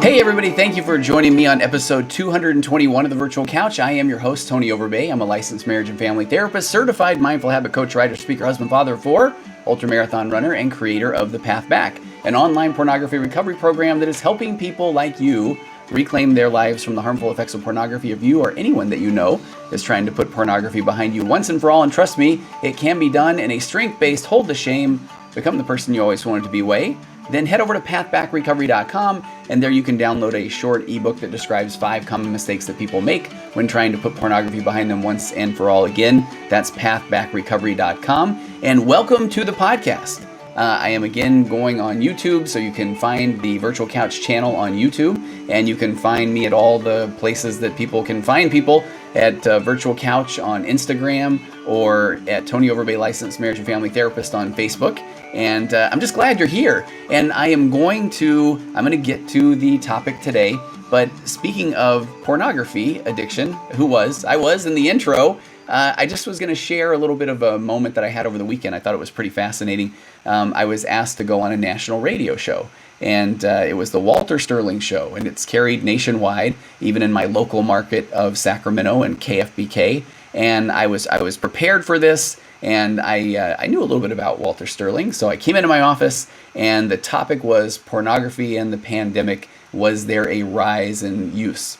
Hey everybody, thank you for joining me on episode 221 of The Virtual Couch. I am your host, Tony Overbay. I'm a licensed marriage and family therapist, certified mindful habit coach, writer, speaker, husband, father of four, ultramarathon runner, and creator of The Path Back, an online pornography recovery program that is helping people like you reclaim their lives from the harmful effects of pornography. If you or anyone that you know is trying to put pornography behind you once and for all, and trust me, it can be done in a strength-based, hold the shame, become the person you always wanted to be way, then head over to pathbackrecovery.com, and there you can download a short ebook that describes 5 common mistakes that people make when trying to put pornography behind them once and for all. Again, that's pathbackrecovery.com. And welcome to the podcast. I am again going on YouTube, so you can find the Virtual Couch channel on YouTube, and you can find me at all the places that people can find people at Virtual Couch on Instagram or at Tony Overbay Licensed Marriage and Family Therapist on Facebook. And I'm just glad you're here. And I'm going to get to the topic today. But speaking of pornography addiction, I was in the intro. I just was going to share a little bit of a moment that I had over the weekend. I thought it was pretty fascinating. I was asked to go on a national radio show, and it was the Walter Sterling Show, and it's carried nationwide, even in my local market of Sacramento and KFBK. And I was prepared for this, and I knew a little bit about Walter Sterling, so I came into my office, and the topic was pornography and the pandemic. Was there a rise in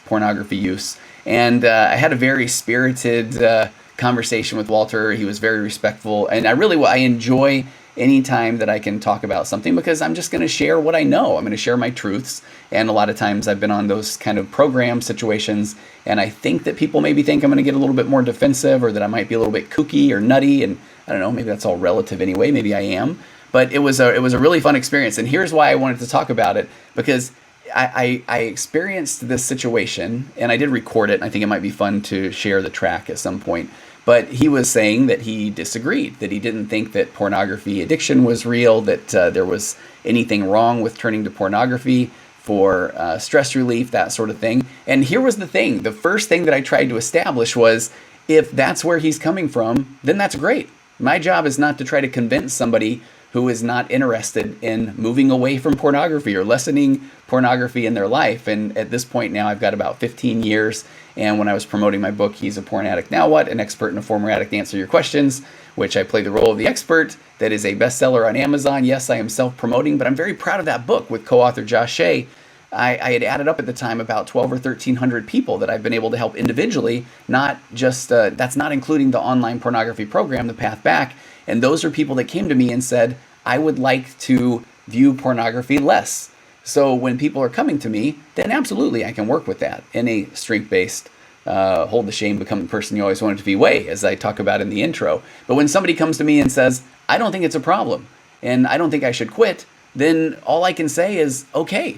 pornography use? And I had a very spirited conversation with Walter. He was very respectful, and I enjoy any time that I can talk about something, because I'm just going to share what I know. I'm going to share my truths, and a lot of times I've been on those kind of program situations, and I think that people maybe think I'm going to get a little bit more defensive, or that I might be a little bit kooky or nutty, and I don't know, maybe that's all relative anyway. Maybe I am, but it was a really fun experience, and here's why I wanted to talk about it, because I experienced this situation, and I did record it, and I think it might be fun to share the track at some point. But he was saying that he disagreed, that he didn't think that pornography addiction was real, that there was anything wrong with turning to pornography for stress relief, that sort of thing. And here was the thing. The first thing that I tried to establish was, if that's where he's coming from, then that's great. My job is not to try to convince somebody who is not interested in moving away from pornography or lessening pornography in their life. And at this point now, I've got about 15 years. And when I was promoting my book, He's a Porn Addict Now What? An Expert and a Former Addict Answer Your Questions, which I play the role of the expert, that is a bestseller on Amazon. Yes, I am self-promoting, but I'm very proud of that book with co-author Josh Shea. I had added up at the time about 12 or 1,300 people that I've been able to help individually, not just, that's not including the online pornography program, The Path Back. And those are people that came to me and said, I would like to view pornography less. So when people are coming to me, then absolutely I can work with that in a strength-based, hold the shame, become the person you always wanted to be way, as I talk about in the intro. But when somebody comes to me and says, I don't think it's a problem, and I don't think I should quit, then all I can say is, okay,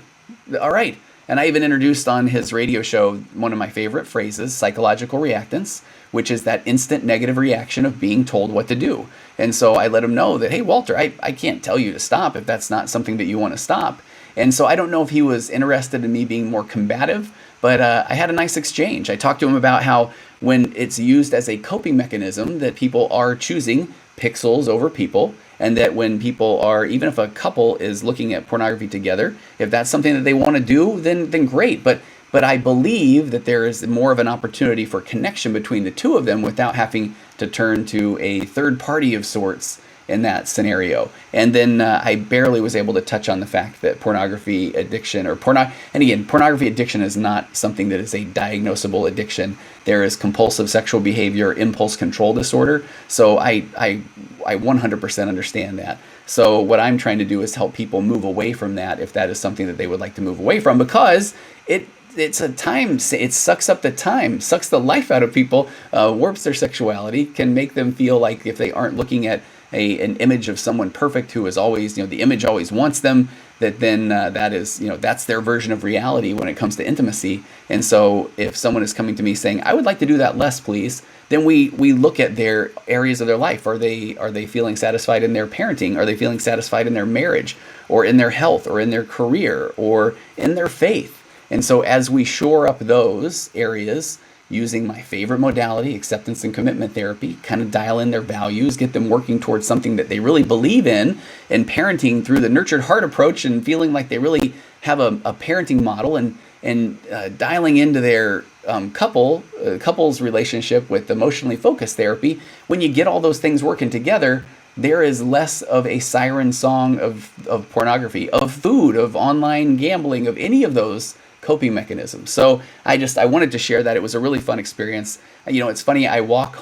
all right. And I even introduced on his radio show one of my favorite phrases, psychological reactance, which is that instant negative reaction of being told what to do. And so I let him know that, hey, Walter, I can't tell you to stop if that's not something that you want to stop. And so I don't know if he was interested in me being more combative, but I had a nice exchange. I talked to him about how when it's used as a coping mechanism, that people are choosing pixels over people, and that when people are, even if a couple is looking at pornography together, if that's something that they want to do, then great. But I believe that there is more of an opportunity for connection between the two of them without having to turn to a third party of sorts in that scenario. And then I barely was able to touch on the fact that pornography addiction, and again, pornography addiction is not something that is a diagnosable addiction. There is compulsive sexual behavior, impulse control disorder. So I 100% understand that. So what I'm trying to do is help people move away from that, if that is something that they would like to move away from, because it's a time, it sucks up the time, sucks the life out of people, warps their sexuality, can make them feel like if they aren't looking at an image of someone perfect who is always, the image always wants them, that then that is, that's their version of reality when it comes to intimacy. And so if someone is coming to me saying, I would like to do that less, please, then we look at their areas of their life. Are they feeling satisfied in their parenting? Are they feeling satisfied in their marriage, or in their health, or in their career, or in their faith? And so as we shore up those areas, using my favorite modality, acceptance and commitment therapy, kind of dial in their values, get them working towards something that they really believe in, and parenting through the nurtured heart approach and feeling like they really have a parenting model, and dialing into their couple's relationship with emotionally focused therapy. When you get all those things working together, there is less of a siren song of pornography, of food, of online gambling, of any of those coping mechanisms. So I wanted to share that. It was a really fun experience. It's funny, I drive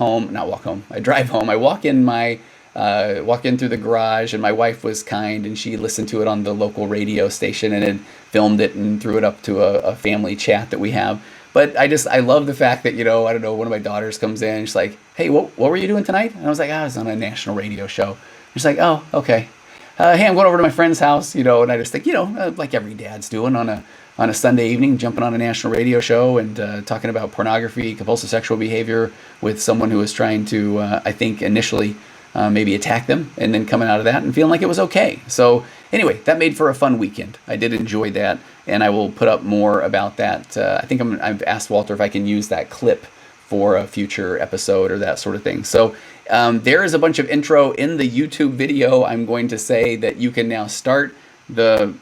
home, I walk in through the garage, and my wife was kind, and she listened to it on the local radio station and had filmed it and threw it up to a family chat that we have. But I love the fact that, I don't know, one of my daughters comes in and she's like, hey, what were you doing tonight? And I was like, I was on a national radio show. She's like, oh, okay. Hey, I'm going over to my friend's house, and I just think, like every dad's doing on a Sunday evening, jumping on a national radio show and talking about pornography, compulsive sexual behavior with someone who was trying to, I think, initially maybe attack them, and then coming out of that and feeling like it was okay. So anyway, that made for a fun weekend. I did enjoy that, and I will put up more about that. I think I've asked Walter if I can use that clip for a future episode or that sort of thing. So there is a bunch of intro in the YouTube video. I'm going to say that you can now start the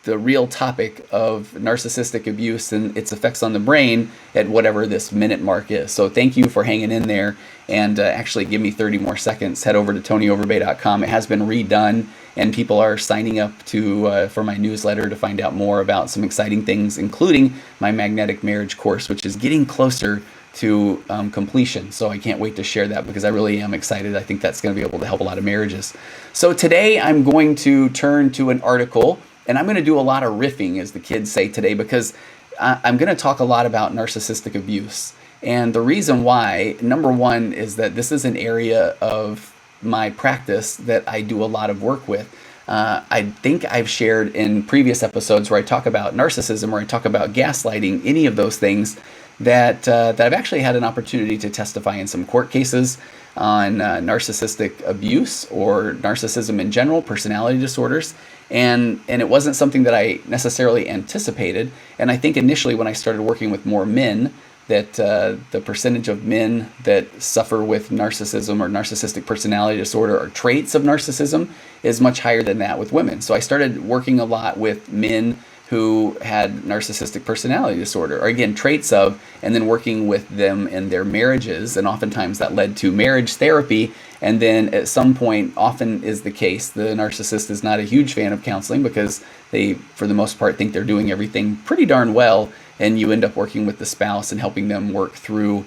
real topic of narcissistic abuse and its effects on the brain at whatever this minute mark is. So thank you for hanging in there, and actually give me 30 more seconds. Head over to tonyoverbay.com. It has been redone, and people are signing up for my newsletter to find out more about some exciting things, including my magnetic marriage course, which is getting closer to completion. So I can't wait to share that, because I really am excited. I think that's going to be able to help a lot of marriages. So today I'm going to turn to an article, and I'm going to do a lot of riffing, as the kids say today, because I'm going to talk a lot about narcissistic abuse. And the reason why, number one, is that this is an area of my practice that I do a lot of work with. I think I've shared in previous episodes where I talk about narcissism, or I talk about gaslighting, any of those things, that I've actually had an opportunity to testify in some court cases on narcissistic abuse or narcissism in general, personality disorders. And it wasn't something that I necessarily anticipated. And I think initially when I started working with more men, that the percentage of men that suffer with narcissism or narcissistic personality disorder or traits of narcissism is much higher than that with women. So I started working a lot with men who had narcissistic personality disorder, or again, traits of, and then working with them in their marriages. And oftentimes that led to marriage therapy. And then at some point, often is the case, the narcissist is not a huge fan of counseling, because they, for the most part, think they're doing everything pretty darn well. And you end up working with the spouse and helping them work through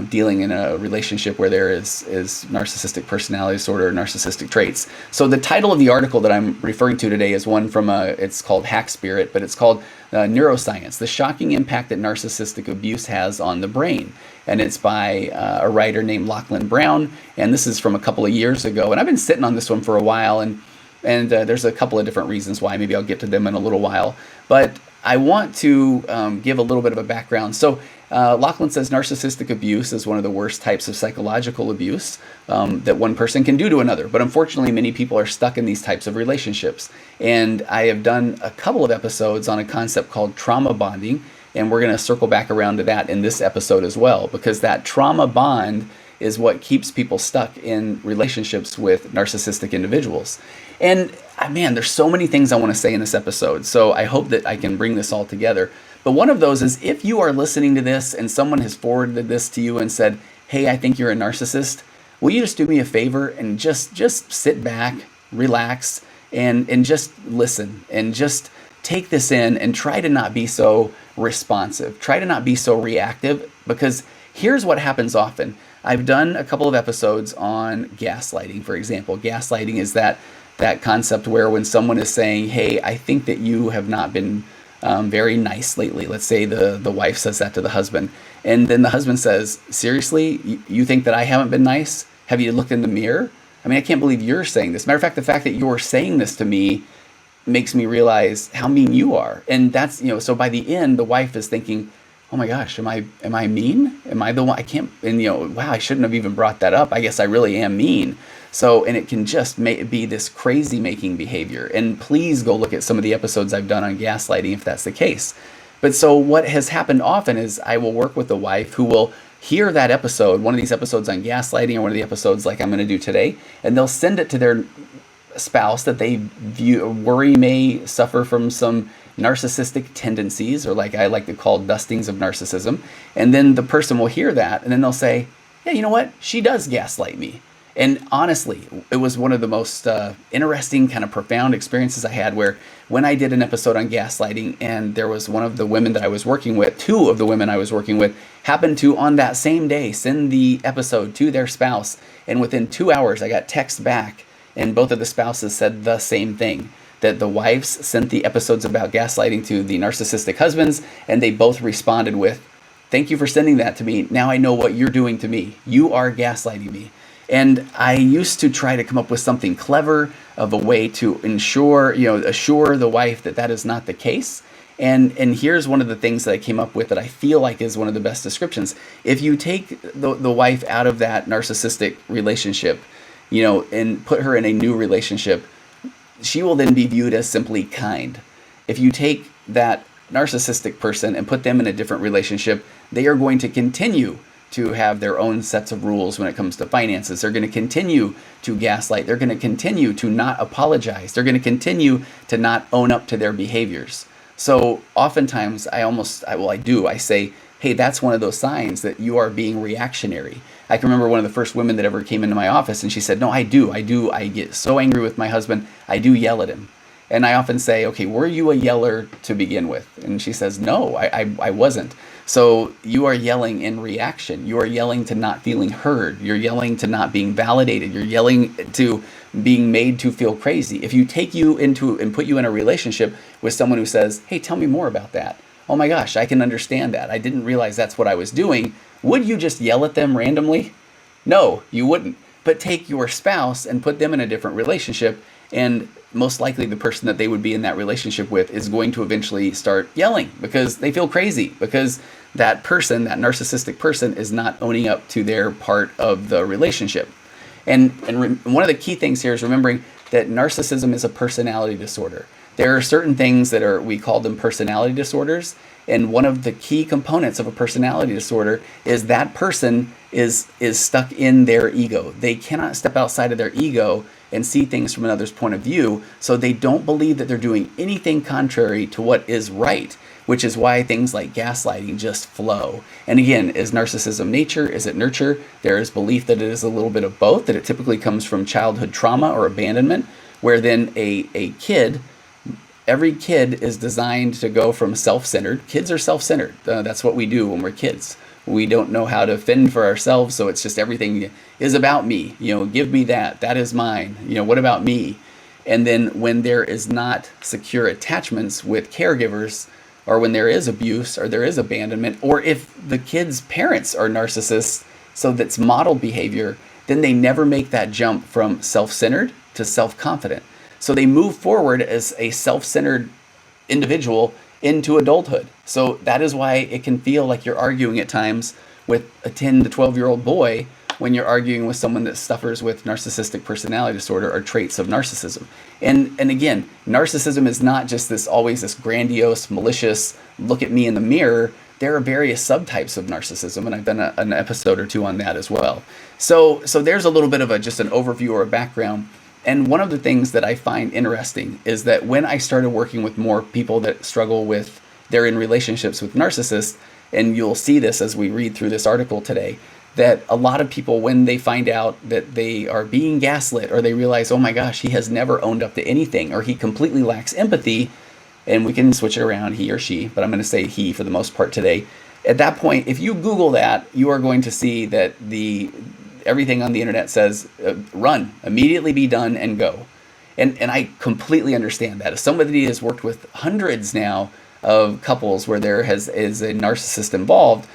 dealing in a relationship where there is narcissistic personality disorder or narcissistic traits. So the title of the article that I'm referring to today is one from it's called Hack Spirit, but it's called Neuroscience, the shocking impact that narcissistic abuse has on the brain. And it's by a writer named Lachlan Brown. And this is from a couple of years ago. And I've been sitting on this one for a while, and there's a couple of different reasons why. Maybe I'll get to them in a little while. But I want to give a little bit of a background. So Lachlan says narcissistic abuse is one of the worst types of psychological abuse that one person can do to another. But unfortunately, many people are stuck in these types of relationships. And I have done a couple of episodes on a concept called trauma bonding. And we're going to circle back around to that in this episode as well, because that trauma bond is what keeps people stuck in relationships with narcissistic individuals. And man, there's so many things I want to say in this episode. So I hope that I can bring this all together. But one of those is, if you are listening to this and someone has forwarded this to you and said, hey, I think you're a narcissist, will you just do me a favor and just sit back, relax, and just listen, and just take this in, and try to not be so responsive. Try to not be so reactive, because here's what happens often. I've done a couple of episodes on gaslighting, for example. Gaslighting is that concept where when someone is saying, hey, I think that you have not been very nice lately. Let's say the wife says that to the husband. And then the husband says, seriously, you think that I haven't been nice? Have you looked in the mirror? I mean, I can't believe you're saying this. Matter of fact, the fact that you're saying this to me makes me realize how mean you are. And that's, so by the end, the wife is thinking, oh my gosh, am I mean? Am I the one? I can't, and wow, I shouldn't have even brought that up. I guess I really am mean. So, and it can just be this crazy making behavior. And please go look at some of the episodes I've done on gaslighting if that's the case. But so what has happened often is I will work with a wife who will hear that episode, one of these episodes on gaslighting or one of the episodes like I'm going to do today, and they'll send it to their spouse that they worry may suffer from some narcissistic tendencies, or like I like to call dustings of narcissism. And then the person will hear that and then they'll say, yeah, you know what? She does gaslight me. And honestly, it was one of the most interesting, kind of profound experiences I had, where when I did an episode on gaslighting, and there was one of the women that I was working with, two of the women I was working with, happened to, on that same day, send the episode to their spouse. And within 2 hours, I got text back, and both of the spouses said the same thing, that the wives sent the episodes about gaslighting to the narcissistic husbands, and they both responded with, thank you for sending that to me. Now I know what you're doing to me. You are gaslighting me. And I used to try to come up with something clever of a way to assure the wife that that is not the case. And here's one of the things that I came up with that I feel like is one of the best descriptions. If you take the wife out of that narcissistic relationship, and put her in a new relationship, she will then be viewed as simply kind. If you take that narcissistic person and put them in a different relationship, they are going to continue to have their own sets of rules when it comes to finances. They're going to continue to gaslight. They're going to continue to not apologize. They're going to continue to not own up to their behaviors. So oftentimes I say, hey, that's one of those signs that you are being reactionary. I can remember one of the first women that ever came into my office, and she said, no, I do. I get so angry with my husband, I do yell at him. And I often say, okay, were you a yeller to begin with? And she says, no, I wasn't. So you are yelling in reaction. You are yelling to not feeling heard. You're yelling to not being validated. You're yelling to being made to feel crazy. If you take you into and put you in a relationship with someone who says, hey, tell me more about that. Oh my gosh, I can understand that. I didn't realize that's what I was doing. Would you just yell at them randomly? No, you wouldn't. But take your spouse and put them in a different relationship, and most likely the person that they would be in that relationship with is going to eventually start yelling because they feel crazy, because that person, that narcissistic person, is not owning up to their part of the relationship. And one of the key things here is remembering that narcissism is a personality disorder. There are certain things that we call them personality disorders. And one of the key components of a personality disorder is that person is stuck in their ego. They cannot step outside of their ego and see things from another's point of view. So they don't believe that they're doing anything contrary to what is right, which is why things like gaslighting just flow. And again, is narcissism nature? Is it nurture? There is belief that it is a little bit of both, that it typically comes from childhood trauma or abandonment, where then every kid is designed to go from self-centered. Kids are self-centered. That's what we do when we're kids. We don't know how to fend for ourselves, so it's just everything is about me. Give me that. That is mine. What about me? And then when there is not secure attachments with caregivers, or when there is abuse, or there is abandonment, or if the kid's parents are narcissists, so that's model behavior, then they never make that jump from self-centered to self-confident. So they move forward as a self-centered individual into adulthood. So that is why it can feel like you're arguing at times with a 10 to 12-year-old boy when you're arguing with someone that suffers with narcissistic personality disorder or traits of narcissism. And again, narcissism is not just always this grandiose, malicious, look at me in the mirror. There are various subtypes of narcissism, and I've done an episode or two on that as well. So there's a little bit of just an overview or a background. And one of the things that I find interesting is that when I started working with more people that struggle with, they're in relationships with narcissists, and you'll see this as we read through this article today, that a lot of people, when they find out that they are being gaslit, or they realize, oh my gosh, he has never owned up to anything, or he completely lacks empathy, and we can switch it around, he or she, but I'm going to say he for the most part today. At that point, if you Google that, you are going to see that everything on the internet says, run, immediately be done, and go. And I completely understand that. As somebody who has worked with hundreds now of couples where there is a narcissist involved,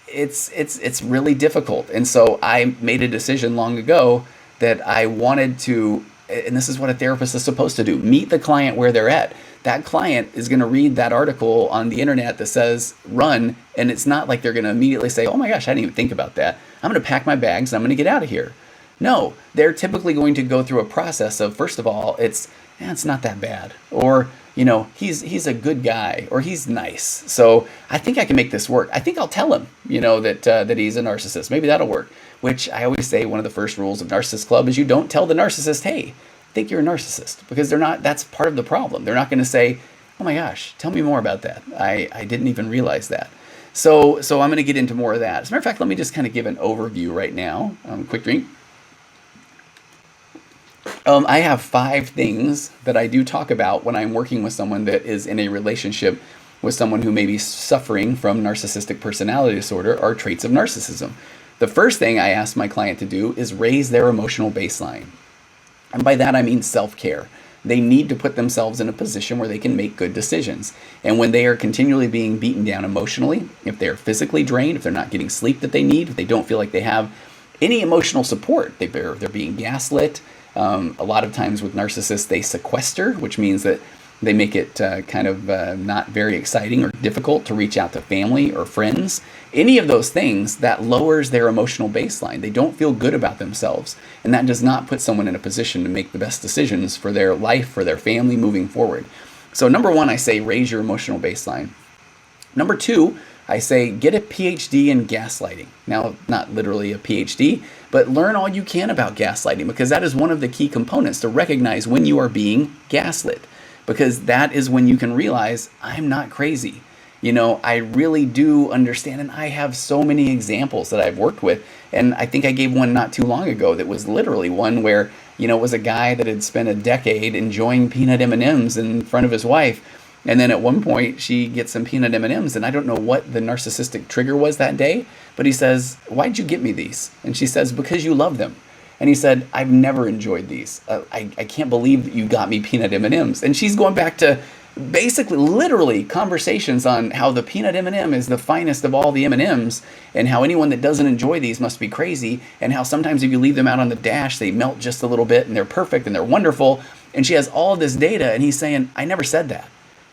it's really difficult. And so I made a decision long ago that I wanted to, and this is what a therapist is supposed to do, meet the client where they're at. That client is going to read that article on the internet that says run, and it's not like they're going to immediately say, oh my gosh, I didn't even think about that. I'm going to pack my bags and I'm going to get out of here. No, they're typically going to go through a process of, first of all, it's not that bad. Or he's a good guy, or he's nice. So I think I can make this work. I think I'll tell him, that he's a narcissist. Maybe that'll work. Which I always say one of the first rules of Narcissist Club is you don't tell the narcissist, hey, I think you're a narcissist, because that's part of the problem. They're not going to say, oh my gosh, tell me more about that. I didn't even realize that. So I'm going to get into more of that. As a matter of fact, let me just kind of give an overview right now. Quick drink. I have 5 things that I do talk about when I'm working with someone that is in a relationship with someone who may be suffering from narcissistic personality disorder or traits of narcissism. The first thing I ask my client to do is raise their emotional baseline. And by that I mean self-care. They need to put themselves in a position where they can make good decisions. And when they are continually being beaten down emotionally, if they're physically drained, if they're not getting sleep that they need, if they don't feel like they have any emotional support, they're being gaslit. A lot of times with narcissists, they sequester, which means that they make it not very exciting or difficult to reach out to family or friends. Any of those things, that lowers their emotional baseline. They don't feel good about themselves. And that does not put someone in a position to make the best decisions for their life, for their family moving forward. So number 1, I say raise your emotional baseline. Number 2, I say get a PhD in gaslighting. Now, not literally a PhD, but learn all you can about gaslighting, because that is one of the key components to recognize when you are being gaslit. Because that is when you can realize, I'm not crazy. I really do understand, and I have so many examples that I've worked with. And I think I gave one not too long ago that was literally one where, it was a guy that had spent a decade enjoying peanut M&Ms in front of his wife. And then at one point, she gets some peanut M&Ms, and I don't know what the narcissistic trigger was that day, but he says, why'd you get me these? And she says, because you love them. And he said, I've never enjoyed these. I can't believe that you got me peanut M&Ms. And she's going back to basically literally conversations on how the peanut M&M is the finest of all the M&Ms, and how anyone that doesn't enjoy these must be crazy, and how sometimes if you leave them out on the dash, they melt just a little bit and they're perfect and they're wonderful. And she has all of this data, and he's saying, I never said that.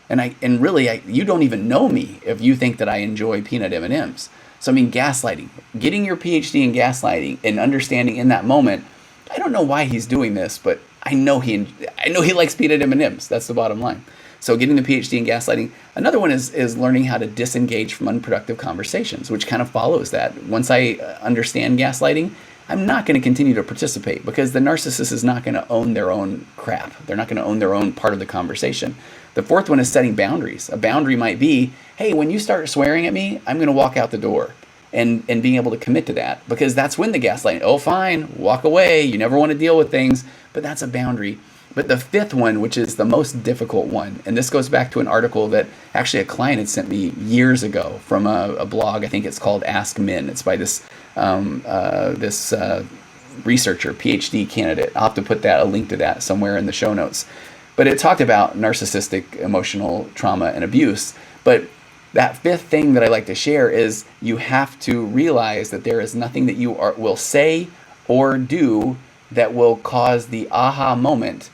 And really, you don't even know me if you think that I enjoy peanut M&Ms. So I mean, gaslighting, getting your PhD in gaslighting and understanding in that moment, I don't know why he's doing this, but I know he likes peanut M&Ms. That's the bottom line. So getting the PhD in gaslighting. Another one is learning how to disengage from unproductive conversations, which kind of follows that. Once I understand gaslighting, I'm not going to continue to participate, because the narcissist is not going to own their own crap. They're not going to own their own part of the conversation. The fourth one is setting boundaries. A boundary might be, hey, when you start swearing at me, I'm going to walk out the door, and being able to commit to that, because that's when the gaslighting, oh, fine, walk away. You never want to deal with things, but that's a boundary. But the fifth one, which is the most difficult one, and this goes back to an article that actually a client had sent me years ago from a blog. I think it's called Ask Men. It's by this researcher, PhD candidate. I'll have to put a link to that somewhere in the show notes. But it talked about narcissistic emotional trauma and abuse. But that fifth thing that I like to share is you have to realize that there is nothing that you will say or do that will cause the aha moment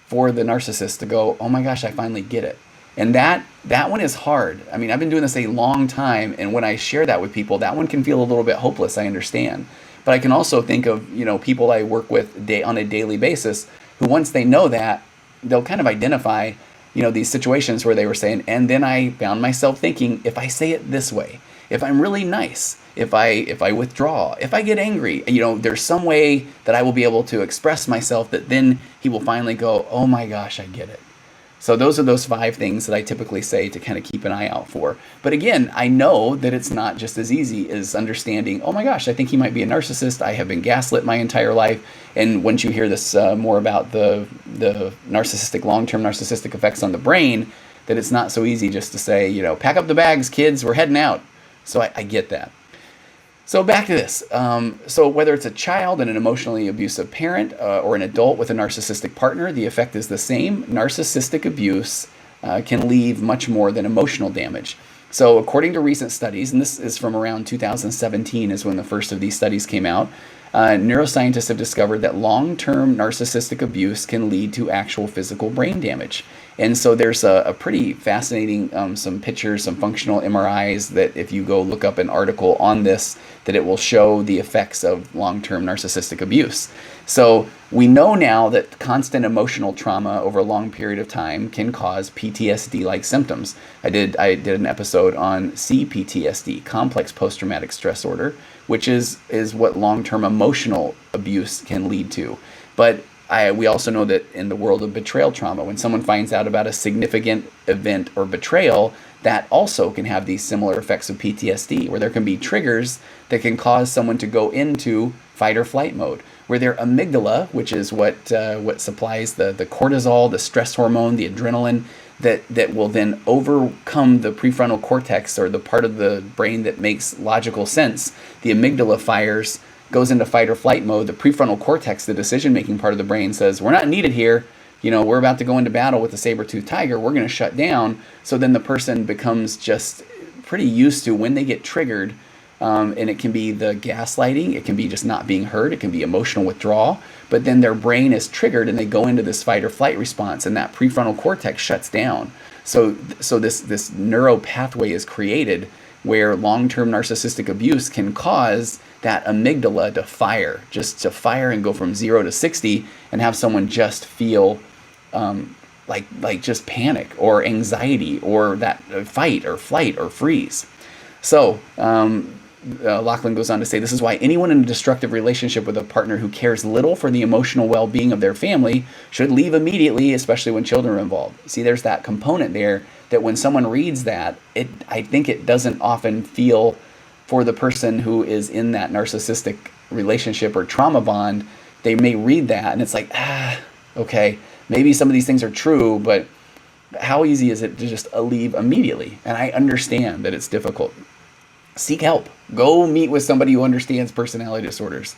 for the narcissist to go, oh my gosh, I finally get it. And that one is hard. I mean, I've been doing this a long time, and when I share that with people, that one can feel a little bit hopeless, I understand. But I can also think of, people I work with on a daily basis who, once they know that, they'll kind of identify, these situations where they were saying, and then I found myself thinking, if I say it this way, if I'm really nice, if I withdraw, if I get angry, there's some way that I will be able to express myself that then he will finally go, oh my gosh, I get it. So those are those 5 things that I typically say to kind of keep an eye out for. But again, I know that it's not just as easy as understanding, oh my gosh, I think he might be a narcissist. I have been gaslit my entire life. And once you hear this more about the narcissistic, long-term narcissistic effects on the brain, that it's not so easy just to say, pack up the bags, kids, we're heading out. So I get that. So back to this. So whether it's a child and an emotionally abusive parent or an adult with a narcissistic partner, the effect is the same. Narcissistic abuse can leave much more than emotional damage. So according to recent studies, and this is from around 2017 is when the first of these studies came out, neuroscientists have discovered that long-term narcissistic abuse can lead to actual physical brain damage. And so there's a pretty fascinating, some pictures, some functional MRIs that if you go look up an article on this, that it will show the effects of long-term narcissistic abuse. So we know now that constant emotional trauma over a long period of time can cause PTSD-like symptoms. I did an episode on CPTSD, complex post-traumatic stress disorder, which is what long-term emotional abuse can lead to. But we also know that in the world of betrayal trauma, when someone finds out about a significant event or betrayal, that also can have these similar effects of PTSD, where there can be triggers that can cause someone to go into fight or flight mode, where their amygdala, which is what supplies the cortisol, the stress hormone, the adrenaline, that will then overcome the prefrontal cortex, or the part of the brain that makes logical sense. The amygdala fires, goes into fight or flight mode. The prefrontal cortex, the decision-making part of the brain, says, we're not needed here. We're about to go into battle with the saber-toothed tiger. We're going to shut down. So then the person becomes just pretty used to when they get triggered, and it can be the gaslighting. It can be just not being heard. It can be emotional withdrawal. But then their brain is triggered and they go into this fight or flight response, and that prefrontal cortex shuts down. So this neuro pathway is created where long-term narcissistic abuse can cause that amygdala to fire and go from 0 to 60, and have someone just feel like just panic or anxiety, or that fight or flight or freeze. So Lachlan goes on to say, this is why anyone in a destructive relationship with a partner who cares little for the emotional well-being of their family should leave immediately, especially when children are involved. See, there's that component there that when someone reads that, I think it doesn't often feel, for the person who is in that narcissistic relationship or trauma bond, they may read that and it's like, okay, maybe some of these things are true, but how easy is it to just leave immediately? And I understand that it's difficult. Seek help. Go meet with somebody who understands personality disorders.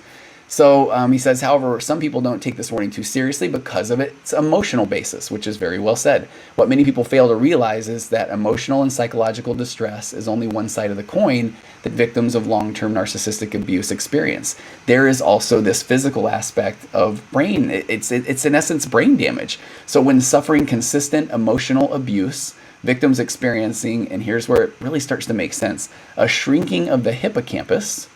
So he says, however, some people don't take this warning too seriously because of its emotional basis, which is very well said. What many people fail to realize is that emotional and psychological distress is only one side of the coin that victims of long-term narcissistic abuse experience. There is also this physical aspect of brain. It's in essence brain damage. So when suffering consistent emotional abuse, victims experiencing, and here's where it really starts to make sense, a shrinking of the hippocampus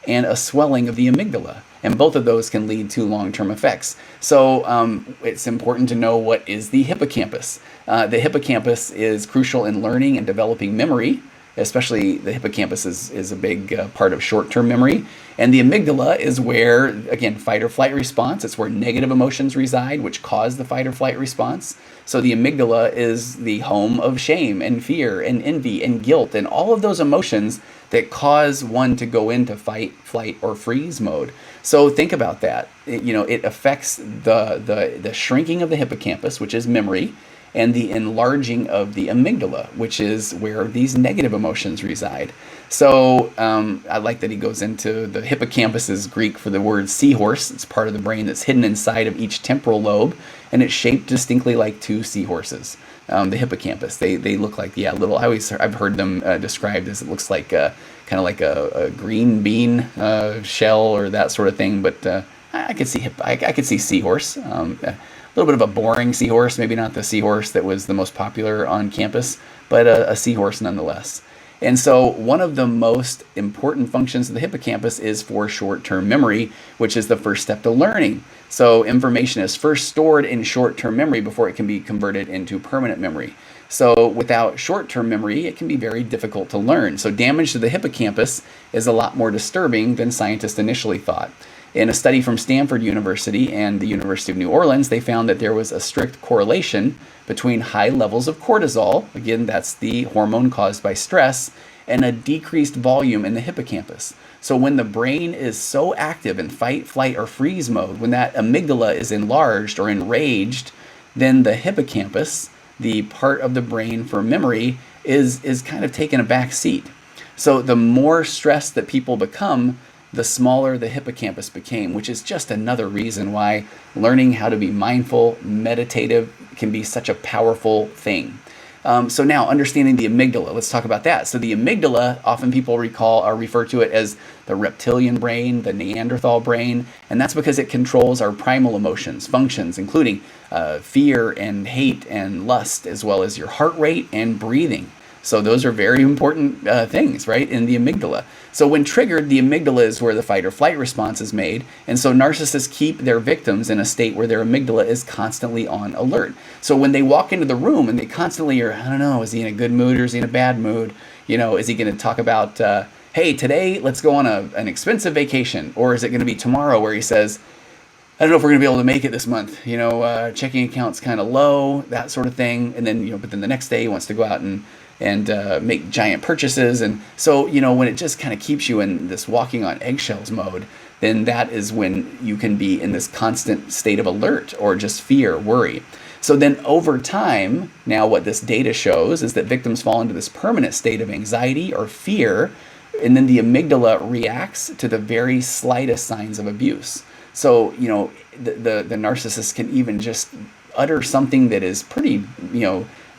and a swelling of the amygdala. And both of those can lead to long-term effects. So it's important to know, what is the hippocampus? The hippocampus is crucial in learning and developing memory. Especially the hippocampus is a big part of short-term memory. And the amygdala is where, again, fight or flight response. It's where negative emotions reside, which cause the fight or flight response. So the amygdala is the home of shame and fear and envy and guilt and all of those emotions that cause one to go into fight, flight, or freeze mode. So think about that. It affects the shrinking of the hippocampus, which is memory, and the enlarging of the amygdala, which is where these negative emotions reside. So I like that he goes into the hippocampus is Greek for the word seahorse. It's part of the brain that's hidden inside of each temporal lobe, and it's shaped distinctly like two seahorses. The hippocampus, they look like little. I've heard them described as, it looks like kind of like a green bean shell or that sort of thing. But I could see seahorse. A little bit of a boring seahorse, maybe not the seahorse that was the most popular on campus, but a seahorse nonetheless. And so one of the most important functions of the hippocampus is for short-term memory, which is the first step to learning. So information is first stored in short-term memory before it can be converted into permanent memory. So without short-term memory, it can be very difficult to learn. So damage to the hippocampus is a lot more disturbing than scientists initially thought. In a study from Stanford University and the University of New Orleans, they found that there was a strict correlation between high levels of cortisol, again, that's the hormone caused by stress, and a decreased volume in the hippocampus. So when the brain is so active in fight, flight, or freeze mode, when that amygdala is enlarged or enraged, then the hippocampus, the part of the brain for memory, is kind of taking a back seat. So the more stressed that people become, the smaller the hippocampus became, which is just another reason why learning how to be mindful, meditative can be such a powerful thing. So now, understanding the amygdala, let's talk about that. So the amygdala, often people refer to it as the reptilian brain, the Neanderthal brain, and that's because it controls our primal emotions, functions, including fear and hate and lust, as well as your heart rate and breathing. So those are very important things, right, in the amygdala. So when triggered, the amygdala is where the fight or flight response is made. And so narcissists keep their victims in a state where their amygdala is constantly on alert. So when they walk into the room and they constantly are, I don't know, is he in a good mood or is he in a bad mood? Is he going to talk about, hey, today let's go on an expensive vacation? Or is it going to be tomorrow where he says, I don't know if we're going to be able to make it this month. Checking account's kind of low, that sort of thing. And then, but then the next day he wants to go out and make giant purchases. And so, when it just kind of keeps you in this walking on eggshells mode, then that is when you can be in this constant state of alert or just fear, worry. So then over time, now what this data shows is that victims fall into this permanent state of anxiety or fear, and then the amygdala reacts to the very slightest signs of abuse. So, the narcissist can even just utter something that is pretty,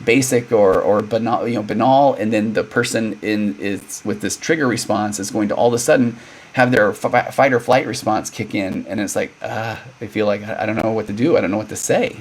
basic or banal, and then the person is with this trigger response is going to all of a sudden have their fight or flight response kick in, and it's like they feel like I don't know what to do, I don't know what to say.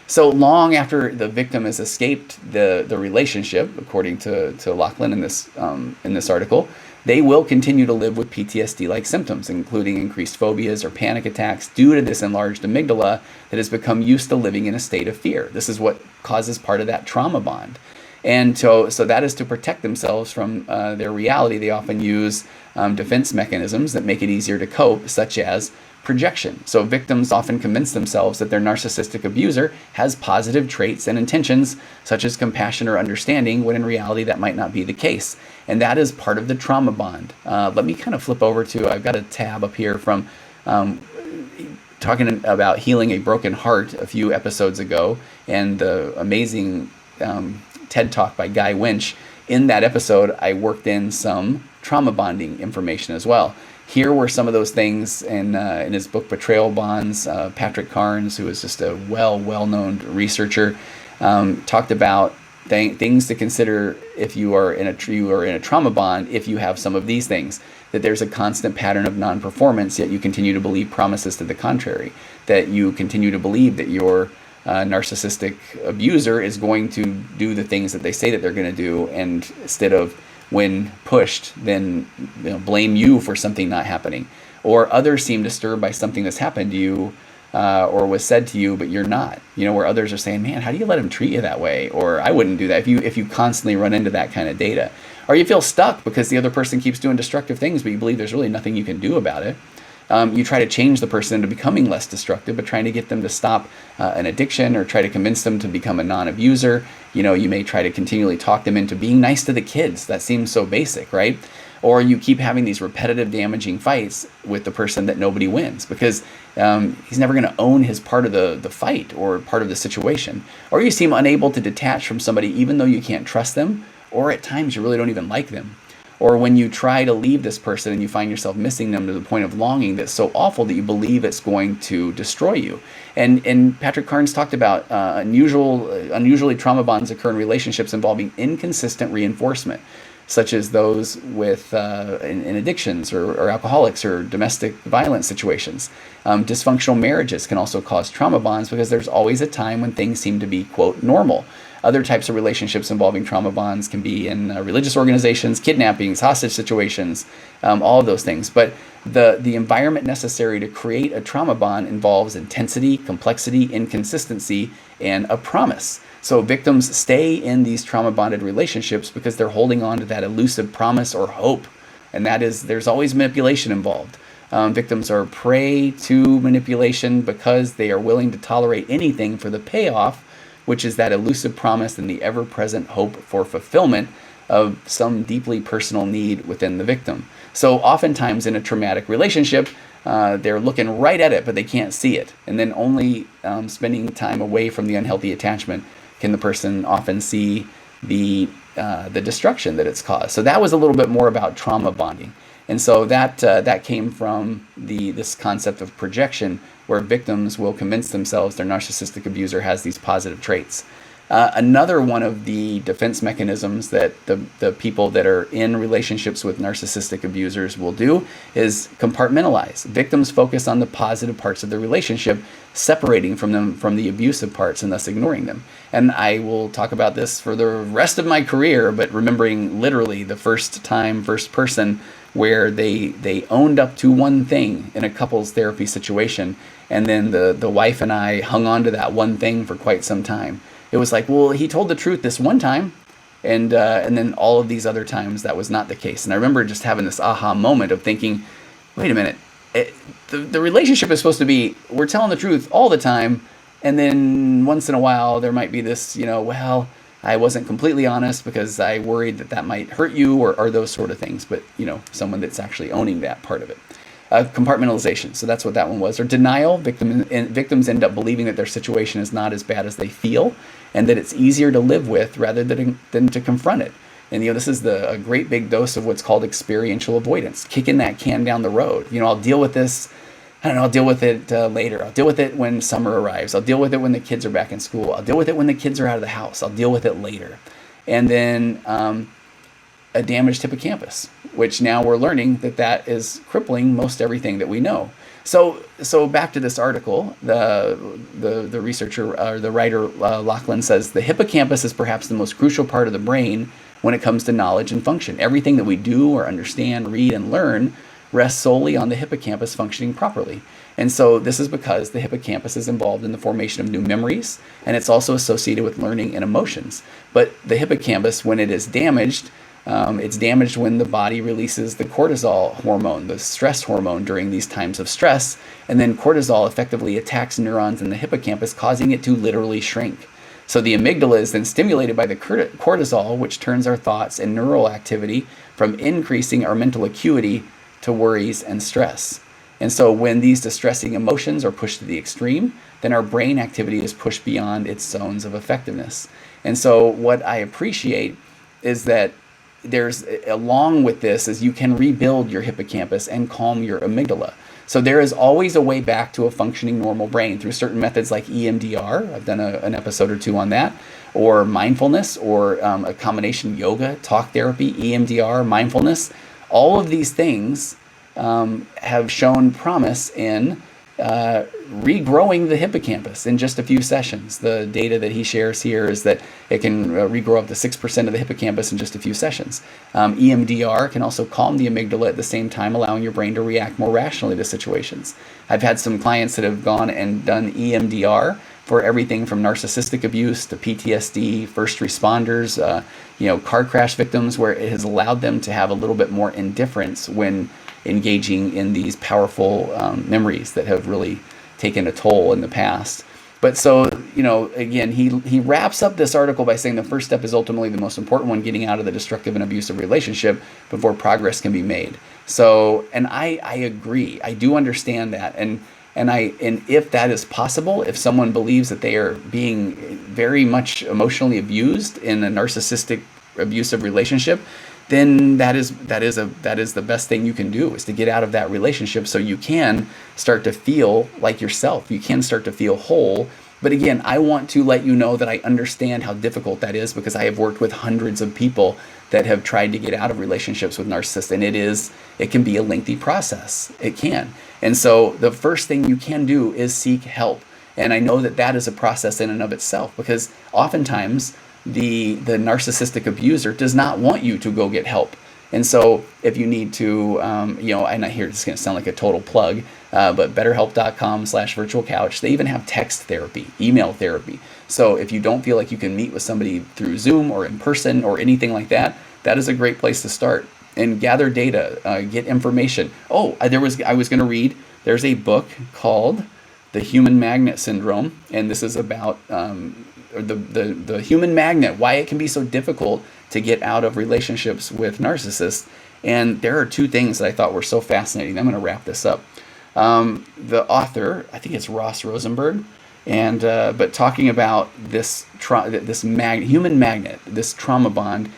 So long after the victim has escaped the relationship, according to Lachlan in this article, they will continue to live with PTSD-like symptoms, including increased phobias or panic attacks due to this enlarged amygdala that has become used to living in a state of fear. This is what causes part of that trauma bond. And so that is to protect themselves from their reality. They often use defense mechanisms that make it easier to cope, such as projection. So victims often convince themselves that their narcissistic abuser has positive traits and intentions, such as compassion or understanding, when in reality that might not be the case. And that is part of the trauma bond. Let me kind of flip over to, I've got a tab up here from talking about healing a broken heart a few episodes ago, and the amazing TED Talk by Guy Winch. In that episode, I worked in some trauma bonding information as well. Here were some of those things in his book Betrayal Bonds. Patrick Carnes, who is just a well-known researcher, talked about things to consider if you are in a trauma bond. If you have some of these things, that there's a constant pattern of non-performance, yet you continue to believe promises to the contrary. That you continue to believe that your narcissistic abuser is going to do the things that they say that they're going to do, and instead of, when pushed, then blame you for something not happening. Or others seem disturbed by something that's happened to you or was said to you, but you're not. Where others are saying, man, how do you let him treat you that way? Or I wouldn't do that. If you constantly run into that kind of data. Or you feel stuck because the other person keeps doing destructive things, but you believe there's really nothing you can do about it. You try to change the person into becoming less destructive, but trying to get them to stop an addiction, or try to convince them to become a non-abuser. You may try to continually talk them into being nice to the kids. That seems so basic, right? Or you keep having these repetitive damaging fights with the person that nobody wins, because he's never going to own his part of the fight or part of the situation. Or you seem unable to detach from somebody even though you can't trust them, or at times you really don't even like them. Or when you try to leave this person and you find yourself missing them to the point of longing that's so awful that you believe it's going to destroy you. And Patrick Carnes talked about unusually trauma bonds occur in relationships involving inconsistent reinforcement, such as those with in addictions or alcoholics or domestic violence situations. Dysfunctional marriages can also cause trauma bonds because there's always a time when things seem to be, quote, normal. Other types of relationships involving trauma bonds can be in religious organizations, kidnappings, hostage situations, all of those things. But the environment necessary to create a trauma bond involves intensity, complexity, inconsistency, and a promise. So victims stay in these trauma-bonded relationships because they're holding on to that elusive promise or hope. And that is, there's always manipulation involved. Victims are prey to manipulation because they are willing to tolerate anything for the payoff, which is that elusive promise and the ever-present hope for fulfillment of some deeply personal need within the victim. So oftentimes in a traumatic relationship, they're looking right at it, but they can't see it. And then only spending time away from the unhealthy attachment can the person often see the destruction that it's caused. So that was a little bit more about trauma bonding. And so that came from this concept of projection, where victims will convince themselves their narcissistic abuser has these positive traits. Another one of the defense mechanisms that the people that are in relationships with narcissistic abusers will do is compartmentalize. Victims focus on the positive parts of the relationship, separating from the abusive parts and thus ignoring them. And I will talk about this for the rest of my career, but remembering literally the first person where they owned up to one thing in a couples therapy situation, and then the wife and I hung on to that one thing for quite some time. It was like, well, he told the truth this one time, and then all of these other times that was not the case. And I remember just having this aha moment of thinking, wait a minute, the relationship is supposed to be, we're telling the truth all the time, and then once in a while there might be this, well, I wasn't completely honest because I worried that might hurt you, or those sort of things. But, someone that's actually owning that part of it. Compartmentalization, so that's what that one was. Or denial. Victims end up believing that their situation is not as bad as they feel, and that it's easier to live with rather than to confront it. And this is a great big dose of what's called experiential avoidance, kicking that can down the road. I'll deal with this. I don't know, I'll deal with it later. I'll deal with it when summer arrives. I'll deal with it when the kids are back in school. I'll deal with it when the kids are out of the house. I'll deal with it later. And then a damaged hippocampus, which now we're learning that is crippling most everything that we know. So back to this article, the researcher or the writer Lachlan says the hippocampus is perhaps the most crucial part of the brain when it comes to knowledge and function. Everything that we do or understand, read, and learn rests solely on the hippocampus functioning properly. And so this is because the hippocampus is involved in the formation of new memories, and it's also associated with learning and emotions. But the hippocampus, when it is damaged, it's damaged when the body releases the cortisol hormone, the stress hormone, during these times of stress, and then cortisol effectively attacks neurons in the hippocampus, causing it to literally shrink. So the amygdala is then stimulated by the cortisol, which turns our thoughts and neural activity from increasing our mental acuity to worries and stress. And so when these distressing emotions are pushed to the extreme, then our brain activity is pushed beyond its zones of effectiveness. And so what I appreciate is that there's, along with this, is you can rebuild your hippocampus and calm your amygdala. So there is always a way back to a functioning normal brain through certain methods like EMDR. I've done an episode or two on that, or mindfulness, or a combination of yoga, talk therapy, EMDR, mindfulness. All of these things have shown promise in regrowing the hippocampus in just a few sessions. The data that he shares here is that it can regrow up to 6% of the hippocampus in just a few sessions. EMDR can also calm the amygdala at the same time, allowing your brain to react more rationally to situations. I've had some clients that have gone and done EMDR for everything from narcissistic abuse to PTSD, first responders, car crash victims, where it has allowed them to have a little bit more indifference when engaging in these powerful memories that have really taken a toll in the past. But so, again, he wraps up this article by saying the first step is ultimately the most important one, getting out of the destructive and abusive relationship before progress can be made. So, and I agree. I do understand that. And if that is possible, if someone believes that they are being very much emotionally abused in a narcissistic abusive relationship, then that is the best thing you can do, is to get out of that relationship so you can start to feel like yourself. You can start to feel whole. But again, I want to let you know that I understand how difficult that is, because I have worked with hundreds of people that have tried to get out of relationships with narcissists, and it can be a lengthy process. It can. And so the first thing you can do is seek help. And I know that is a process in and of itself, because oftentimes the narcissistic abuser does not want you to go get help. And so if you need to, I'm not here, it's going to sound like a total plug, but betterhelp.com/virtual couch, they even have text therapy, email therapy. So if you don't feel like you can meet with somebody through Zoom or in person or anything like that, that is a great place to start. And gather data, get information. I was going to read, there's a book called The Human Magnet Syndrome, and this is about the human magnet, why it can be so difficult to get out of relationships with narcissists. And there are two things that I thought were so fascinating. I'm going to wrap this up. The author, I think it's Ross Rosenberg, and but talking about this human magnet, this trauma bond,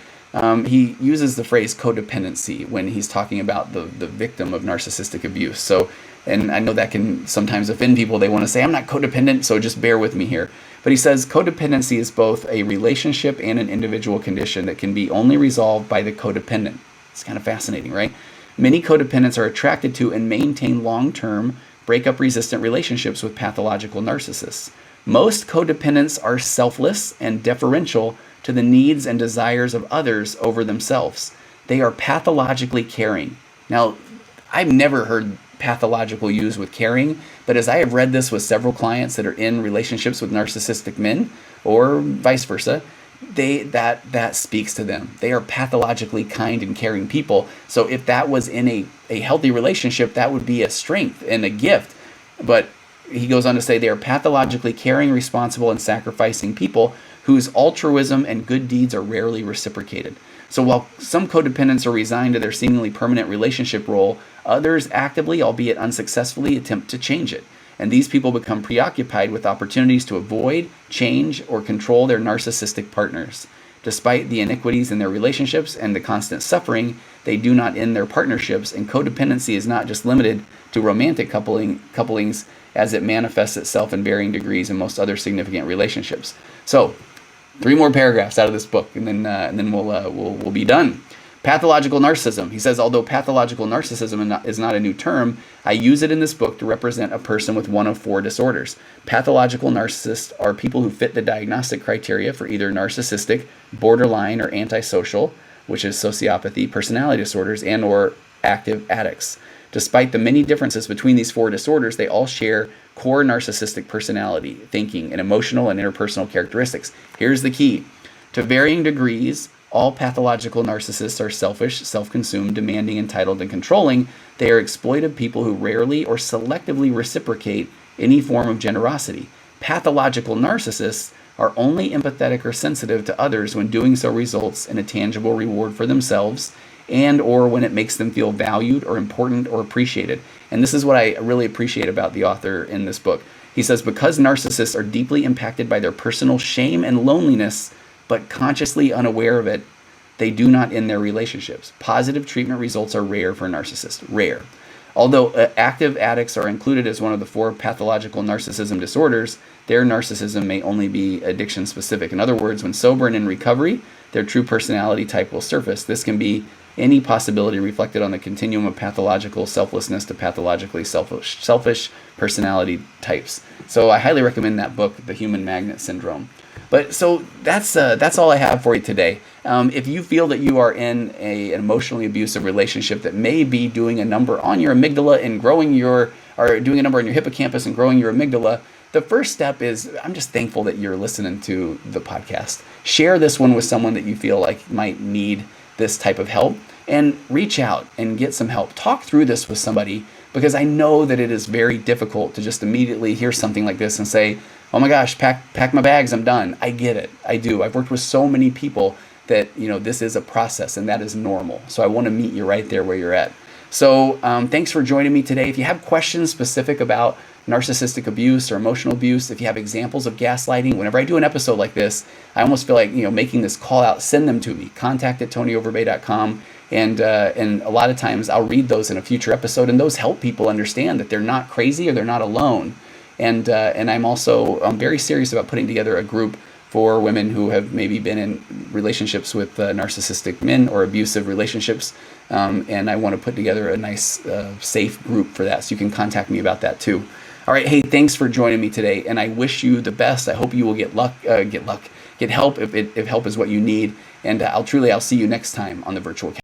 he uses the phrase codependency when he's talking about the victim of narcissistic abuse. So, and I know that can sometimes offend people. They want to say, I'm not codependent, so just bear with me here. But he says codependency is both a relationship and an individual condition that can be only resolved by the codependent. It's kind of fascinating, right? Many codependents are attracted to and maintain long-term breakup-resistant relationships with pathological narcissists. Most codependents are selfless and deferential to the needs and desires of others over themselves. They are pathologically caring. Now, I've never heard pathological used with caring, but as I have read this with several clients that are in relationships with narcissistic men, or vice versa, that speaks to them. They are pathologically kind and caring people. So if that was in a healthy relationship, that would be a strength and a gift. But he goes on to say they are pathologically caring, responsible, and sacrificing people whose altruism and good deeds are rarely reciprocated. So while some codependents are resigned to their seemingly permanent relationship role, others actively, albeit unsuccessfully, attempt to change it. And these people become preoccupied with opportunities to avoid, change, or control their narcissistic partners. Despite the iniquities in their relationships and the constant suffering, they do not end their partnerships, and codependency is not just limited to romantic couplings as it manifests itself in varying degrees in most other significant relationships. So, 3 more paragraphs out of this book, and then we'll be done. Pathological narcissism. He says, although pathological narcissism is not a new term, I use it in this book to represent a person with one of 4 disorders. Pathological narcissists are people who fit the diagnostic criteria for either narcissistic, borderline, or antisocial, which is sociopathy, personality disorders, and or active addicts. Despite the many differences between these 4 disorders, they all share core narcissistic personality, thinking, and emotional and interpersonal characteristics. Here's the key. To varying degrees, all pathological narcissists are selfish, self-consumed, demanding, entitled, and controlling. They are exploitive people who rarely or selectively reciprocate any form of generosity. Pathological narcissists are only empathetic or sensitive to others when doing so results in a tangible reward for themselves and or when it makes them feel valued or important or appreciated. And this is what I really appreciate about the author in this book. He says, because narcissists are deeply impacted by their personal shame and loneliness, but consciously unaware of it, they do not end their relationships. Positive treatment results are rare for narcissists. Rare. Although active addicts are included as one of the 4 pathological narcissism disorders, their narcissism may only be addiction specific. In other words, when sober and in recovery, their true personality type will surface. This can be any possibility reflected on the continuum of pathological selflessness to pathologically selfish personality types. So I highly recommend that book, The Human Magnet Syndrome. But so that's all I have for you today. If you feel that you are in an emotionally abusive relationship that may be doing a number on your amygdala and doing a number on your hippocampus and growing your amygdala, the first step is, I'm just thankful that you're listening to the podcast. Share this one with someone that you feel like might need this type of help, and reach out and get some help. Talk through this with somebody, because I know that it is very difficult to just immediately hear something like this and say, oh my gosh, pack my bags, I'm done. I get it. I do. I've worked with so many people that, this is a process and that is normal. So I want to meet you right there where you're at. So thanks for joining me today. If you have questions specific about narcissistic abuse or emotional abuse, if you have examples of gaslighting, whenever I do an episode like this, I almost feel like, making this call out, send them to me, contact@tonyoverbay.com. And a lot of times I'll read those in a future episode, and those help people understand that they're not crazy or they're not alone. And I'm very serious about putting together a group for women who have maybe been in relationships with narcissistic men or abusive relationships. And I want to put together a nice, safe group for that. So you can contact me about that too. All right. Hey, thanks for joining me today. And I wish you the best. I hope you will get help if help is what you need. And I'll see you next time on the Virtual Couch.